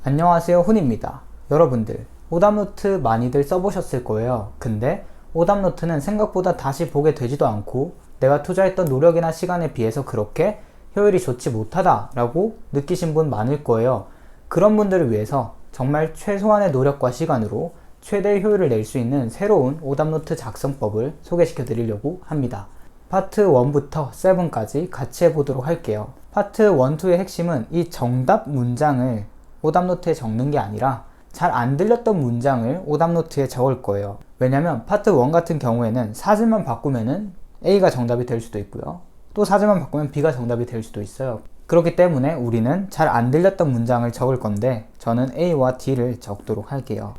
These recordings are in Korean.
안녕하세요, 훈입니다. 여러분들 오답노트 많이들 써보셨을 거예요. 근데 오답노트는 생각보다 다시 보게 되지도 않고 내가 투자했던 노력이나 시간에 비해서 그렇게 효율이 좋지 못하다 라고 느끼신 분 많을 거예요. 그런 분들을 위해서 정말 최소한의 노력과 시간으로 최대의 효율을 낼 수 있는 새로운 오답노트 작성법을 소개시켜 드리려고 합니다. 파트 1부터 7까지 같이 해보도록 할게요. 파트 1, 2의 핵심은 이 정답 문장을 오답노트에 적는 게 아니라 잘 안 들렸던 문장을 오답노트에 적을 거예요. 왜냐면 파트 1 같은 경우에는 사진만 바꾸면은 A가 정답이 될 수도 있고요. 또 사진만 바꾸면 B가 정답이 될 수도 있어요. 그렇기 때문에 우리는 잘 안 들렸던 문장을 적을 건데 저는 A와 D를 적도록 할게요.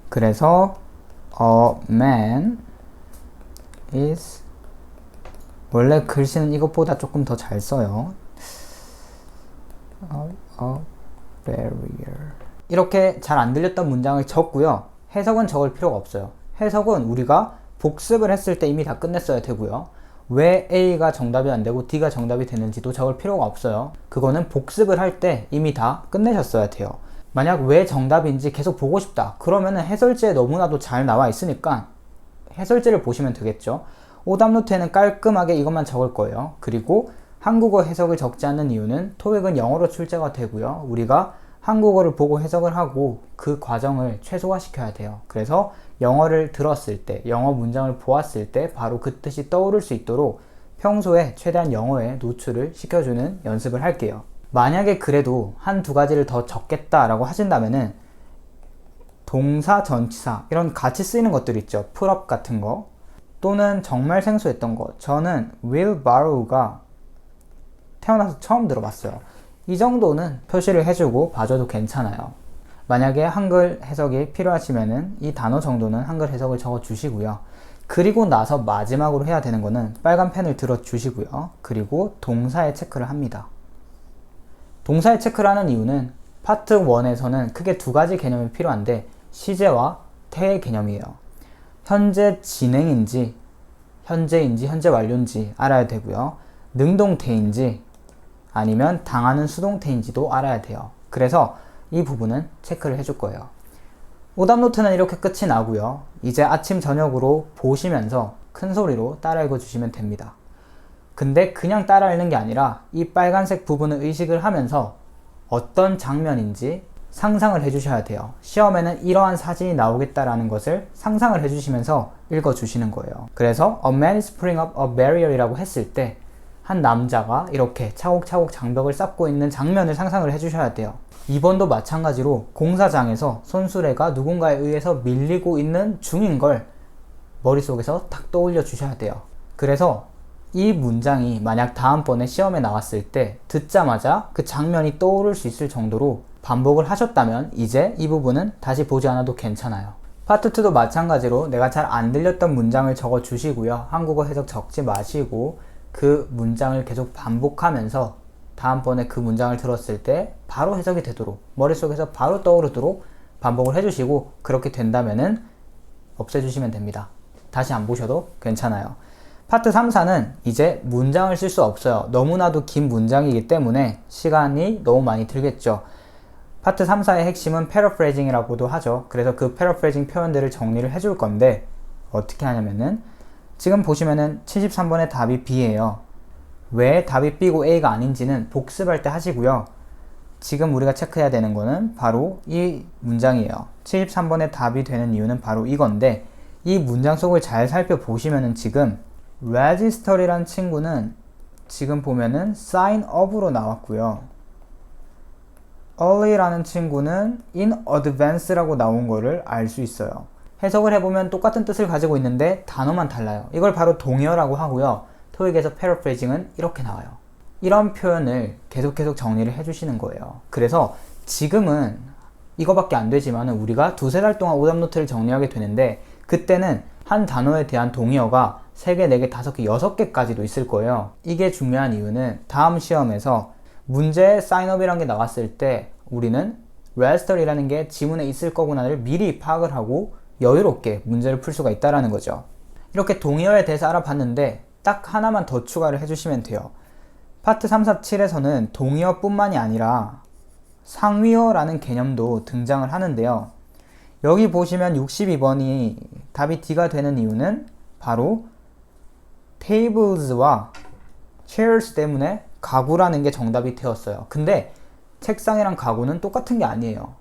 그래서 A man is 원래 글씨는 이것보다 조금 더 잘 써요. A barrier 이렇게 잘 안 들렸던 문장을 적고요. 해석은 적을 필요가 없어요. 해석은 우리가 복습을 했을 때 이미 다 끝냈어야 되고요. 왜 A가 정답이 안 되고 D가 정답이 되는지도 적을 필요가 없어요. 그거는 복습을 할 때 이미 다 끝내셨어야 돼요. 만약 왜 정답인지 계속 보고 싶다. 그러면은 해설지에 너무나도 잘 나와 있으니까 해설지를 보시면 되겠죠. 오답노트에는 깔끔하게 이것만 적을 거예요. 그리고 한국어 해석을 적지 않는 이유는 토익은 영어로 출제가 되고요. 우리가 한국어를 보고 해석을 하고 그 과정을 최소화시켜야 돼요. 그래서 영어를 들었을 때, 영어 문장을 보았을 때 바로 그 뜻이 떠오를 수 있도록 평소에 최대한 영어에 노출을 시켜주는 연습을 할게요. 만약에 그래도 한두 가지를 더 적겠다라고 하신다면은 동사, 전치사 이런 같이 쓰이는 것들 있죠. 풀업 같은 거 또는 정말 생소했던 거. 저는 will borrow가 태어나서 처음 들어봤어요. 이 정도는 표시를 해주고 봐줘도 괜찮아요. 만약에 한글 해석이 필요하시면은 이 단어 정도는 한글 해석을 적어 주시고요. 그리고 나서 마지막으로 해야 되는 거는 빨간 펜을 들어 주시고요. 그리고 동사의 체크를 합니다. 동사의 체크를 하는 이유는 파트 1에서는 크게 두 가지 개념이 필요한데 시제와 태의 개념이에요. 현재 진행인지 현재인지 현재 완료인지 알아야 되고요. 능동태인지 아니면 당하는 수동태인지도 알아야 돼요. 그래서 이 부분은 체크를 해줄 거예요. 오답노트는 이렇게 끝이 나고요. 이제 아침 저녁으로 보시면서 큰 소리로 따라 읽어주시면 됩니다. 근데 그냥 따라 읽는 게 아니라 이 빨간색 부분을 의식을 하면서 어떤 장면인지 상상을 해주셔야 돼요. 시험에는 이러한 사진이 나오겠다라는 것을 상상을 해주시면서 읽어주시는 거예요. 그래서 A man is putting up a barrier 이라고 했을 때 한 남자가 이렇게 차곡차곡 장벽을 쌓고 있는 장면을 상상을 해주셔야 돼요. 2번도 마찬가지로 공사장에서 손수레가 누군가에 의해서 밀리고 있는 중인 걸 머릿속에서 탁 떠올려 주셔야 돼요. 그래서 이 문장이 만약 다음번에 시험에 나왔을 때 듣자마자 그 장면이 떠오를 수 있을 정도로 반복을 하셨다면 이제 이 부분은 다시 보지 않아도 괜찮아요. 파트 2도 마찬가지로 내가 잘 안 들렸던 문장을 적어 주시고요. 한국어 해석 적지 마시고 그 문장을 계속 반복하면서 다음번에 그 문장을 들었을 때 바로 해석이 되도록 머릿속에서 바로 떠오르도록 반복을 해주시고 그렇게 된다면은 없애주시면 됩니다. 다시 안 보셔도 괜찮아요. 파트 3, 4는 이제 문장을 쓸 수 없어요. 너무나도 긴 문장이기 때문에 시간이 너무 많이 들겠죠. 파트 3, 4의 핵심은 paraphrasing이라고도 하죠. 그래서 그 paraphrasing 표현들을 정리를 해줄 건데 어떻게 하냐면은 지금 보시면은 73번의 답이 B예요. 왜 답이 B고 A가 아닌지는 복습할 때 하시고요. 지금 우리가 체크해야 되는 거는 바로 이 문장이에요. 73번의 답이 되는 이유는 바로 이건데 이 문장 속을 잘 살펴보시면은 지금 register이란 친구는 지금 보면은 sign of로 나왔고요. early라는 친구는 in advance라고 나온 거를 알 수 있어요. 해석을 해보면 똑같은 뜻을 가지고 있는데 단어만 달라요. 이걸 바로 동의어라고 하고요. 토익에서 paraphrasing은 이렇게 나와요. 이런 표현을 계속 정리를 해주시는 거예요. 그래서 지금은 이거밖에 안 되지만 우리가 두세 달 동안 오답노트를 정리하게 되는데 그때는 한 단어에 대한 동의어가 3개, 4개, 5개, 6개까지도 있을 거예요. 이게 중요한 이유는 다음 시험에서 문제에 사인업이라는 게 나왔을 때 우리는 register이라는 게 지문에 있을 거구나를 미리 파악을 하고 여유롭게 문제를 풀 수가 있다는 거죠. 이렇게 동의어에 대해서 알아봤는데 딱 하나만 더 추가를 해주시면 돼요. 파트 3, 4, 7에서는 동의어 뿐만이 아니라 상위어라는 개념도 등장을 하는데요. 여기 보시면 62번이 답이 D가 되는 이유는 바로 tables와 chairs 때문에 가구라는 게 정답이 되었어요. 근데 책상이랑 가구는 똑같은 게 아니에요.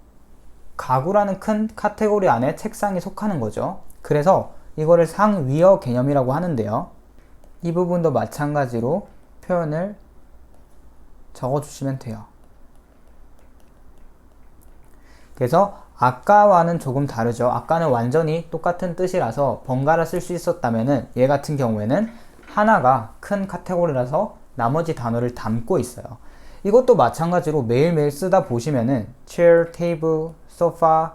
가구라는 큰 카테고리 안에 책상이 속하는 거죠. 그래서 이거를 상위어 개념이라고 하는데요. 이 부분도 마찬가지로 표현을 적어주시면 돼요. 그래서 아까와는 조금 다르죠. 아까는 완전히 똑같은 뜻이라서 번갈아 쓸 수 있었다면은 얘 같은 경우에는 하나가 큰 카테고리라서 나머지 단어를 담고 있어요. 이것도 마찬가지로 매일매일 쓰다 보시면은 chair, table, sofa,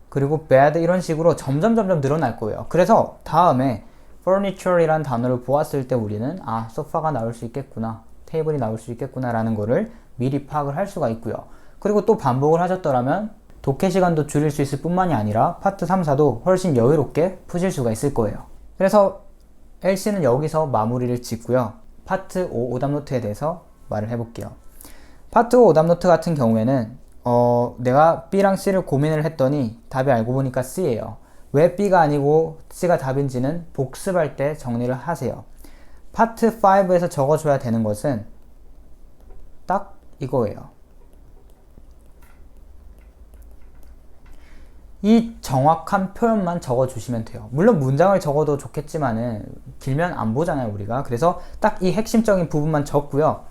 그리고 bed 이런 식으로 점점 늘어날 거예요. 그래서 다음에 furniture이란 단어를 보았을 때 우리는 소파가 나올 수 있겠구나, 테이블이 나올 수 있겠구나 라는 거를 미리 파악을 할 수가 있고요. 그리고 또 반복을 하셨더라면 독해 시간도 줄일 수 있을 뿐만이 아니라 파트 3, 4도 훨씬 여유롭게 푸실 수가 있을 거예요. 그래서 LC는 여기서 마무리를 짓고요. 파트 5 오답노트에 대해서 말을 해볼게요. 파트 5 오답노트 같은 경우에는 내가 B랑 C를 고민을 했더니 답이 알고 보니까 C예요. 왜 B가 아니고 C가 답인지는 복습할 때 정리를 하세요. 파트 5에서 적어줘야 되는 것은 딱 이거예요. 이 정확한 표현만 적어주시면 돼요. 물론 문장을 적어도 좋겠지만은 길면 안 보잖아요, 우리가. 그래서 딱 이 핵심적인 부분만 적고요.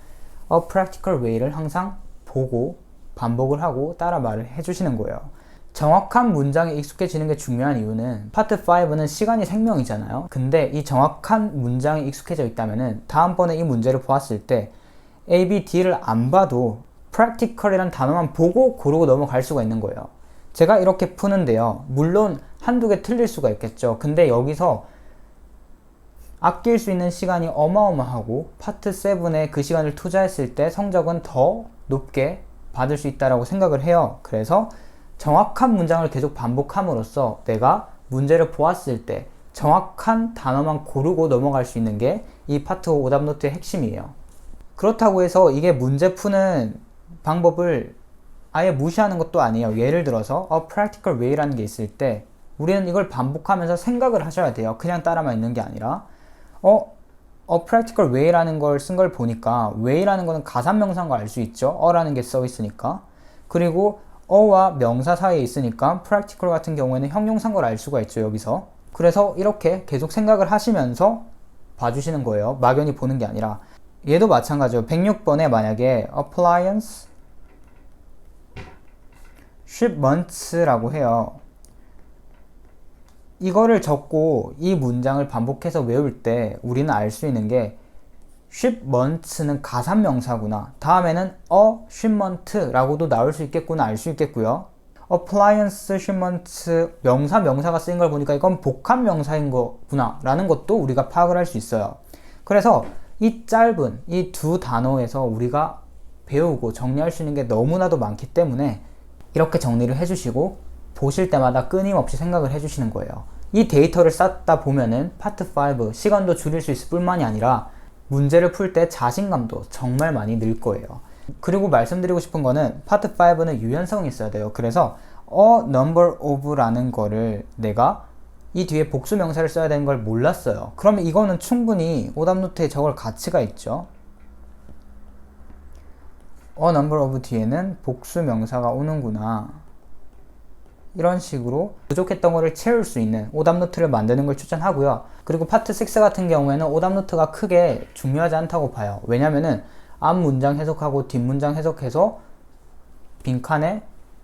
A practical way를 항상 보고 반복을 하고 따라 말을 해주시는 거예요. 정확한 문장에 익숙해지는 게 중요한 이유는 파트 5는 시간이 생명이잖아요. 근데 이 정확한 문장에 익숙해져 있다면은 다음번에 이 문제를 보았을 때 A, B, D를 안 봐도 practical이란 단어만 보고 고르고 넘어갈 수가 있는 거예요. 제가 이렇게 푸는데요. 물론 한두 개 틀릴 수가 있겠죠. 근데 여기서 아낄 수 있는 시간이 어마어마하고 파트 7에 그 시간을 투자했을 때 성적은 더 높게 받을 수 있다고 생각을 해요. 그래서 정확한 문장을 계속 반복함으로써 내가 문제를 보았을 때 정확한 단어만 고르고 넘어갈 수 있는 게 이 파트 5 오답노트의 핵심이에요. 그렇다고 해서 이게 문제 푸는 방법을 아예 무시하는 것도 아니에요. 예를 들어서 A practical way라는 게 있을 때 우리는 이걸 반복하면서 생각을 하셔야 돼요. 그냥 따라만 있는 게 아니라 A practical way라는 걸 쓴 걸 보니까 way라는 거는 가산명사인 거 알 수 있죠. 어라는 게 써 있으니까. 그리고 어와 명사 사이에 있으니까 practical 같은 경우에는 형용사인 걸 알 수가 있죠. 여기서. 그래서 이렇게 계속 생각을 하시면서 봐주시는 거예요. 막연히 보는 게 아니라. 얘도 마찬가지예요. 106번에 만약에 appliance shipments라고 해요. 이거를 적고 이 문장을 반복해서 외울 때 우리는 알 수 있는 게 shipments는 가산명사구나. 다음에는 a shipment라고도 나올 수 있겠구나 알 수 있겠고요. appliance shipment 명사가 쓰인 걸 보니까 이건 복합명사인 거구나 라는 것도 우리가 파악을 할 수 있어요. 그래서 이 짧은 이 두 단어에서 우리가 배우고 정리할 수 있는 게 너무나도 많기 때문에 이렇게 정리를 해주시고 보실 때마다 끊임없이 생각을 해주시는 거예요. 이 데이터를 쌓다 보면은 파트 5 시간도 줄일 수 있을 뿐만이 아니라 문제를 풀 때 자신감도 정말 많이 늘 거예요. 그리고 말씀드리고 싶은 거는 파트 5는 유연성이 있어야 돼요. 그래서 a number of라는 거를 내가 이 뒤에 복수 명사를 써야 되는 걸 몰랐어요. 그러면 이거는 충분히 오답노트에 적을 가치가 있죠. a number of 뒤에는 복수 명사가 오는구나. 이런 식으로 부족했던 거를 채울 수 있는 오답노트를 만드는 걸 추천하고요. 그리고 파트 6 같은 경우에는 오답노트가 크게 중요하지 않다고 봐요. 왜냐면은 앞 문장 해석하고 뒷문장 해석해서 빈칸에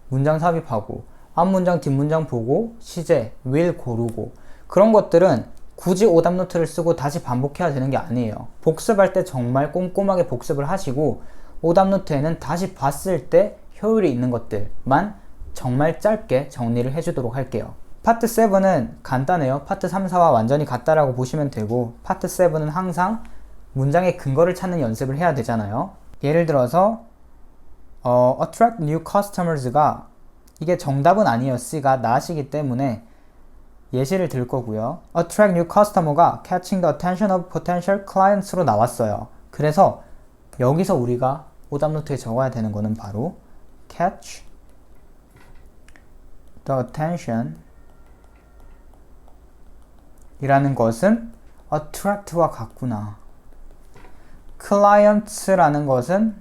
문장 삽입하고 앞 문장 뒷문장 보고 시제, will 고르고 그런 것들은 굳이 오답노트를 쓰고 다시 반복해야 되는 게 아니에요. 복습할 때 정말 꼼꼼하게 복습을 하시고 오답노트에는 다시 봤을 때 효율이 있는 것들만 정말 짧게 정리를 해주도록 할게요. 파트 7은 간단해요. 파트 3, 4와 완전히 같다라고 보시면 되고 파트 7은 항상 문장의 근거를 찾는 연습을 해야 되잖아요. 예를 들어서 attract new customers가 이게 정답은 아니에요. C가 not이기 때문에 예시를 들 거고요. attract new customer가 catching the attention of potential clients로 나왔어요. 그래서 여기서 우리가 오답노트에 적어야 되는 거는 바로 catch the attention 이라는 것은 attract와 같구나. clients라는 것은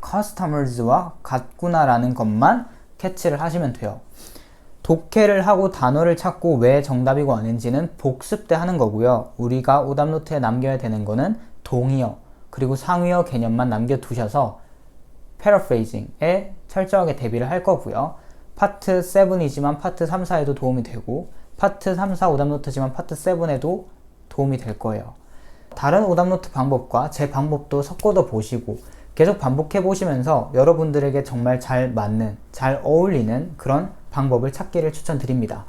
customers와 같구나 라는 것만 캐치를 하시면 돼요. 독해를 하고 단어를 찾고 왜 정답이고 아닌지는 복습 때 하는 거고요. 우리가 오답 노트에 남겨야 되는 거는 동의어 그리고 상위어 개념만 남겨두셔서 paraphrasing에 철저하게 대비를 할 거고요. 파트 7이지만 파트 3, 4에도 도움이 되고 파트 3, 4 오답 노트지만 파트 7에도 도움이 될 거예요. 다른 오답 노트 방법과 제 방법도 섞어도 보시고 계속 반복해 보시면서 여러분들에게 정말 잘 맞는, 잘 어울리는 그런 방법을 찾기를 추천드립니다.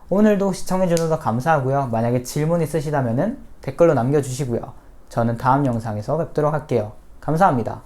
오늘도 시청해 주셔서 감사하고요. 만약에 질문 있으시다면 댓글로 남겨주시고요. 저는 다음 영상에서 뵙도록 할게요. 감사합니다.